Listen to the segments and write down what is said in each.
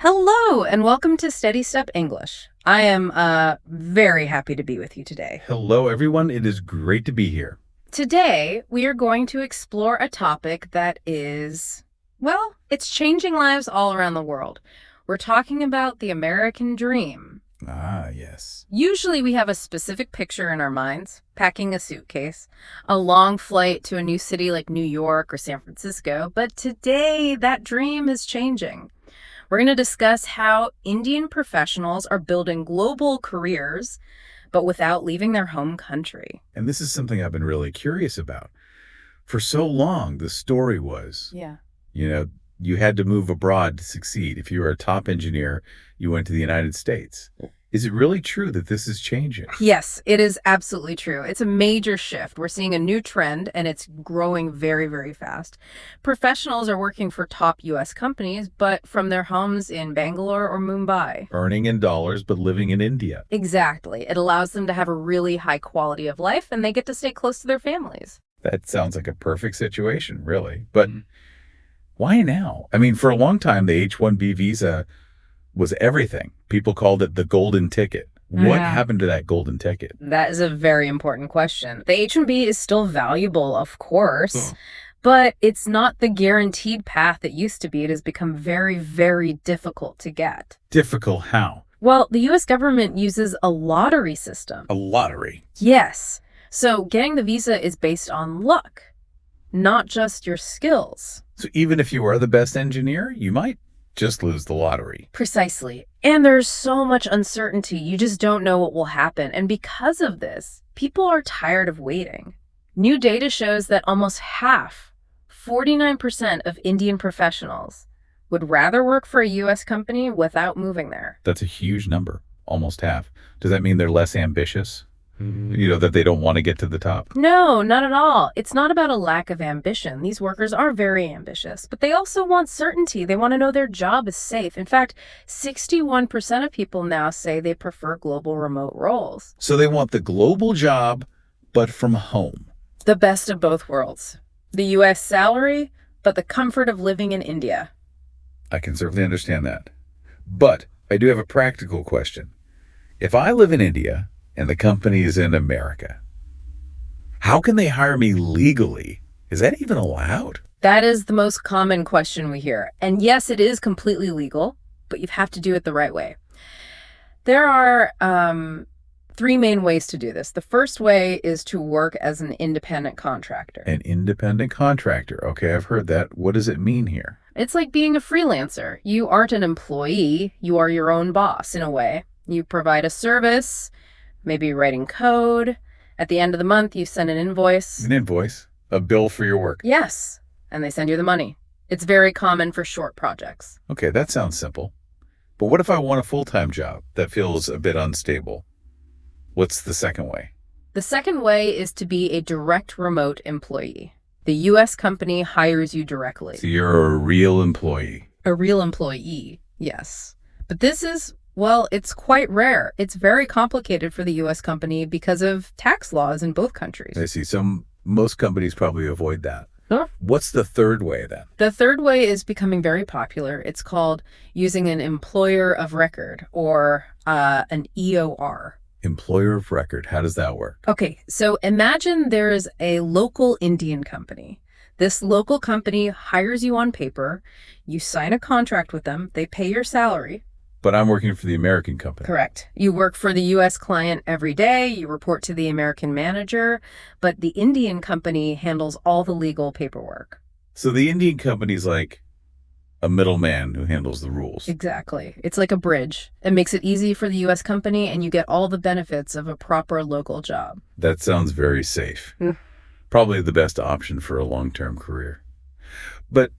Hello, and welcome to SteadyStep English. I am very happy to be with you today. Hello, everyone. It is great to be here. Today, we are going to explore a topic that is, well, it's changing lives all around the world. We're talking about the American dream. Ah, yes. Usually we have a specific picture in our minds, packing a suitcase, a long flight to a new city like New York or San Francisco, but today that dream is changing. We're going to discuss how Indian professionals are building global careers, but without leaving their home country. And this is something I've been really curious about. For so long, the story was, Yeah. you had to move abroad to succeed. If you were a top engineer, you went to the United States. Is it really true that this is changing? Yes, it is absolutely true. It's a major shift. We're seeing a new trend, and it's growing very, very fast. Professionals are working for top U.S. companies, but from their homes in Bangalore or Mumbai. Earning in dollars, but living in India. Exactly. It allows them to have a really high quality of life, and they get to stay close to their families. That sounds like a perfect situation, really. But why now? I mean, for a long time, the H-1B visa was everything. People called it the golden ticket. What happened to that golden ticket? That is a very important question. The H-1B is still valuable, of course, but it's not the guaranteed path it used to be. It has become very, very difficult to get. Difficult how? Well, the U.S. government uses a lottery system. A lottery. Yes. So getting the visa is based on luck, not just your skills. So even if you are the best engineer, you might just lose the lottery. Precisely. And there's so much uncertainty. You just don't know what will happen. And because of this, people are tired of waiting. New data shows that almost half, 49% of Indian professionals would rather work for a U.S. company without moving there. That's a huge number, almost half. Does that mean they're less ambitious? That they don't want to get to the top? No, not at all. It's not about a lack of ambition. These workers are very ambitious, but they also want certainty. They want to know their job is safe. In fact, 61% of people now say they prefer global remote roles. So they want the global job, but from home. The best of both worlds. The U.S. salary, but the comfort of living in India. I can certainly understand that. But I do have a practical question. If I live in India and the company is in America, how can they hire me legally? Is that even allowed? That is the most common question we hear. And yes, it is completely legal, but you have to do it the right way. There are three main ways to do this. The first way is to work as an independent contractor. An independent contractor. Okay, I've heard that. What does it mean here? It's like being a freelancer. You aren't an employee. You are your own boss in a way. You provide a service, maybe writing code. At the end of the month, you send an invoice. An invoice? A bill for your work? Yes, and they send you the money. It's very common for short projects. Okay, that sounds simple. But what if I want a full-time job that feels a bit unstable? What's the second way? The second way is to be a direct remote employee. The U.S. company hires you directly. So you're a real employee. A real employee, yes. But this is, well, it's quite rare. It's very complicated for the U.S. company because of tax laws in both countries. I see. So most companies probably avoid that. Huh? What's the third way then? The third way is becoming very popular. It's called using an employer of record or an EOR. Employer of record. How does that work? Okay, so imagine there is a local Indian company. This local company hires you on paper. You sign a contract with them. They pay your salary. But I'm working for the American company. Correct. You work for the U.S. client every day. You report to the American manager, but the Indian company handles all the legal paperwork. So the Indian company's like a middleman who handles the rules. Exactly. It's like a bridge. It makes it easy for the U.S. company, and you get all the benefits of a proper local job. That sounds very safe. Probably the best option for a long-term career. But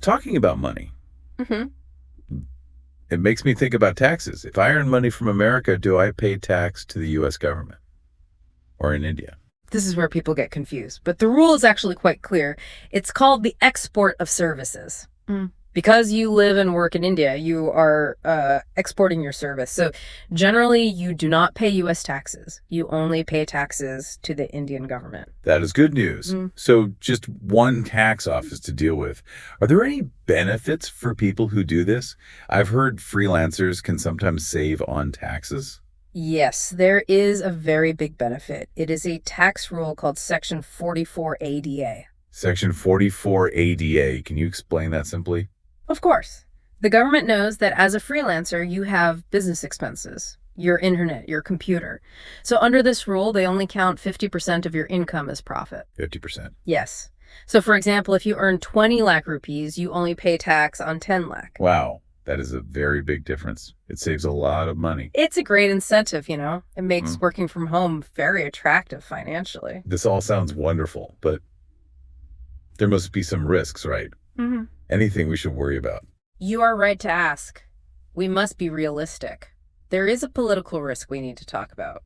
talking about money, it makes me think about taxes. If I earn money from America, do I pay tax to the U.S. government or in India? This is where people get confused, but the rule is actually quite clear. It's called the export of services. Because you live and work in India, you are exporting your service. So generally, you do not pay U.S. taxes. You only pay taxes to the Indian government. That is good news. Mm. So just one tax office to deal with. Are there any benefits for people who do this? I've heard freelancers can sometimes save on taxes. Yes, there is a very big benefit. It is a tax rule called Section 44 ADA. Section 44 ADA. Can you explain that simply? Of course. The government knows that as a freelancer, you have business expenses, your internet, your computer. So under this rule, they only count 50% of your income as profit. 50%. Yes. So for example, if you earn 20 lakh rupees, you only pay tax on 10 lakh. Wow. That is a very big difference. It saves a lot of money. It's a great incentive, you know. It makes working from home very attractive financially. This all sounds wonderful, but there must be some risks, right? Mm-hmm. Anything we should worry about? You are right to ask. We must be realistic. There is a political risk we need to talk about.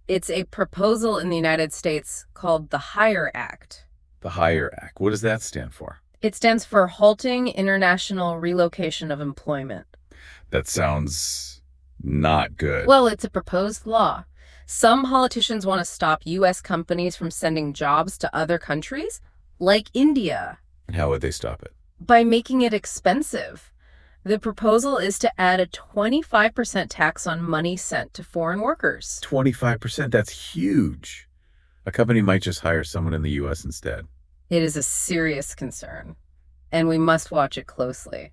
It's a proposal in the United States called the HIRE Act. The HIRE Act. What does that stand for? It stands for Halting International Relocation of Employment. That sounds not good. Well, it's a proposed law. Some politicians want to stop U.S. companies from sending jobs to other countries, like India. How would they stop it? By making it expensive. The proposal is to add a 25% tax on money sent to foreign workers. 25%? That's huge. A company might just hire someone in the U.S. instead. It is a serious concern, and we must watch it closely.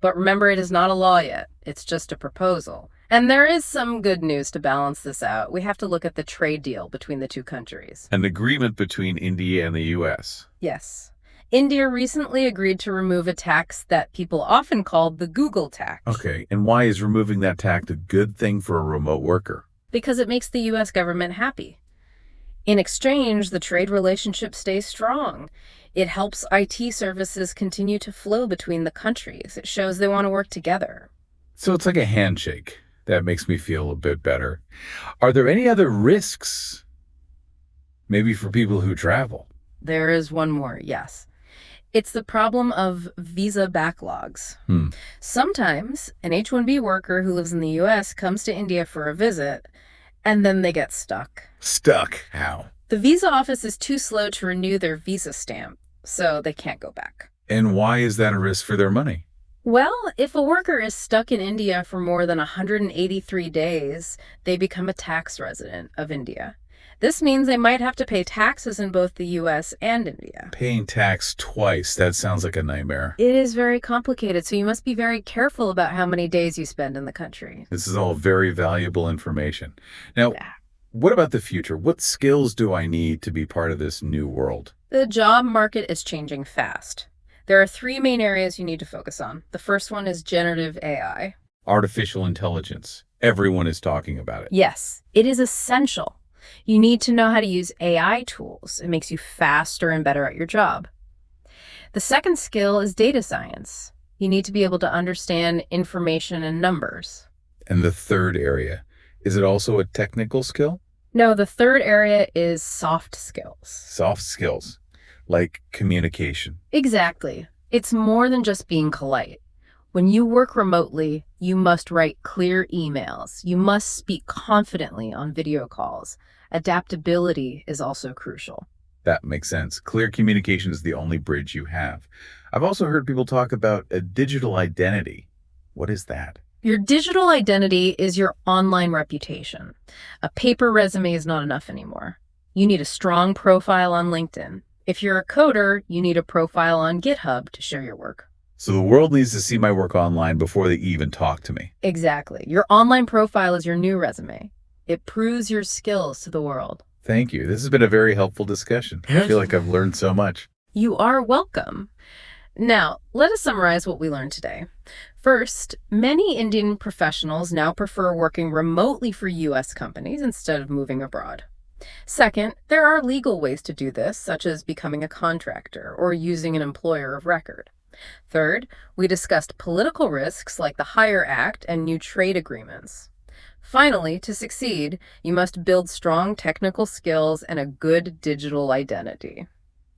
But remember, it is not a law yet. It's just a proposal. And there is some good news to balance this out. We have to look at the trade deal between the two countries. An agreement between India and the U.S. Yes. India recently agreed to remove a tax that people often call the Google tax. Okay, and why is removing that tax a good thing for a remote worker? Because it makes the U.S. government happy. In exchange, the trade relationship stays strong. It helps IT services continue to flow between the countries. It shows they want to work together. So it's like a handshake. That makes me feel a bit better. Are there any other risks? Maybe for people who travel? There is one more, yes. It's the problem of visa backlogs. Sometimes an H-1B worker who lives in the U.S. comes to India for a visit, and then they get stuck. Stuck? How? The visa office is too slow to renew their visa stamp, so they can't go back. And why is that a risk for their money? Well, if a worker is stuck in India for more than 183 days, they become a tax resident of India. This means they might have to pay taxes in both the U.S. and India. Paying tax twice, that sounds like a nightmare. It is very complicated, so you must be very careful about how many days you spend in the country. This is all very valuable information. Now, what about the future? What skills do I need to be part of this new world? The job market is changing fast. There are three main areas you need to focus on. The first one is generative AI. Artificial intelligence. Everyone is talking about it. Yes, it is essential. You need to know how to use AI tools. It makes you faster and better at your job. The second skill is data science. You need to be able to understand information and numbers. And the third area, is it also a technical skill? No, the third area is soft skills. Soft skills, like communication. Exactly. It's more than just being polite. When you work remotely, you must write clear emails. You must speak confidently on video calls. Adaptability is also crucial. That makes sense. Clear communication is the only bridge you have. I've also heard people talk about a digital identity. What is that? Your digital identity is your online reputation. A paper resume is not enough anymore. You need a strong profile on LinkedIn. If you're a coder, you need a profile on GitHub to share your work. So the world needs to see my work online before they even talk to me. Exactly. Your online profile is your new resume. It proves your skills to the world. Thank you. This has been a very helpful discussion. I feel like I've learned so much. You are welcome. Now, let us summarize what we learned today. First, many Indian professionals now prefer working remotely for U.S. companies instead of moving abroad. Second, there are legal ways to do this, such as becoming a contractor or using an employer of record. Third, we discussed political risks like the HIRE Act and new trade agreements. Finally, to succeed, you must build strong technical skills and a good digital identity.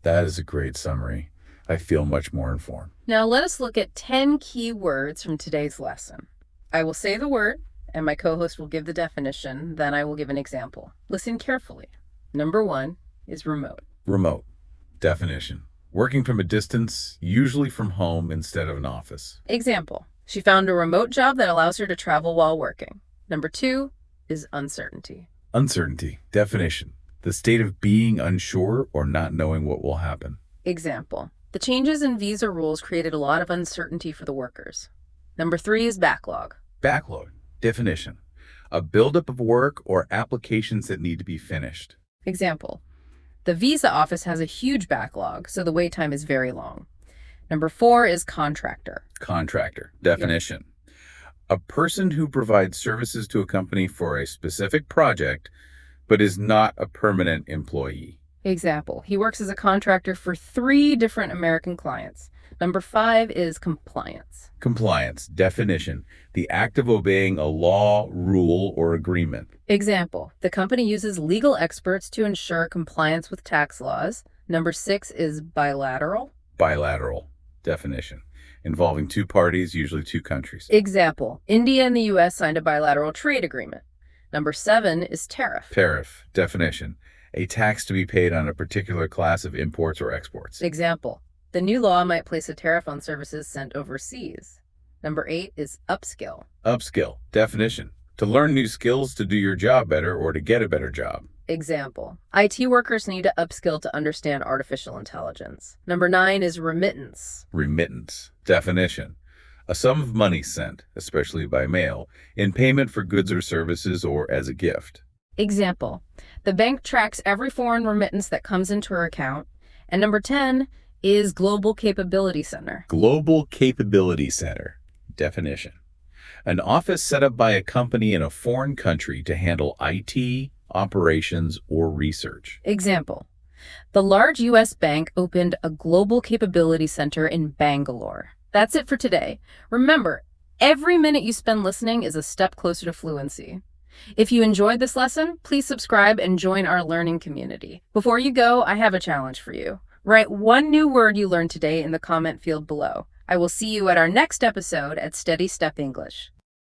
That is a great summary. I feel much more informed. Now let us look at 10 key words from today's lesson. I will say the word, and my co-host will give the definition, then I will give an example. Listen carefully. Number 1 is remote. Remote. Definition. Working from a distance, usually from home instead of an office. Example. She found a remote job that allows her to travel while working. Number 2 is uncertainty. Uncertainty. Definition. The state of being unsure or not knowing what will happen. Example. The changes in visa rules created a lot of uncertainty for the workers. Number 3 is backlog. Backlog. Definition. A buildup of work or applications that need to be finished. Example. The visa office has a huge backlog, so the wait time is very long. Number 4 is contractor. Contractor. Definition. A person who provides services to a company for a specific project, but is not a permanent employee. Example. He works as a contractor for 3 different American clients. Number 5 is compliance. Compliance. Definition. The act of obeying a law, rule, or agreement. Example. The company uses legal experts to ensure compliance with tax laws. Number 6 is bilateral. Bilateral. Definition. Involving 2 parties, usually 2 countries. Example. India and the U.S. signed a bilateral trade agreement. Number 7 is tariff. Tariff. Definition. A tax to be paid on a particular class of imports or exports. Example. The new law might place a tariff on services sent overseas. Number 8 is upskill. Upskill. Definition. To learn new skills to do your job better or to get a better job. Example. IT workers need to upskill to understand artificial intelligence. Number 9 is remittance. Remittance. Definition. A sum of money sent, especially by mail, in payment for goods or services or as a gift. Example. The bank tracks every foreign remittance that comes into her account. And number 10 is Global Capability Center. Global Capability Center. Definition. An office set up by a company in a foreign country to handle IT, operations, or research. Example. The large U.S. bank opened a Global Capability Center in Bangalore. That's it for today. Remember, every minute you spend listening is a step closer to fluency. If you enjoyed this lesson, please subscribe and join our learning community. Before you go, I have a challenge for you. Write 1 new word you learned today in the comment field below. I will see you at our next episode at SteadyStep English.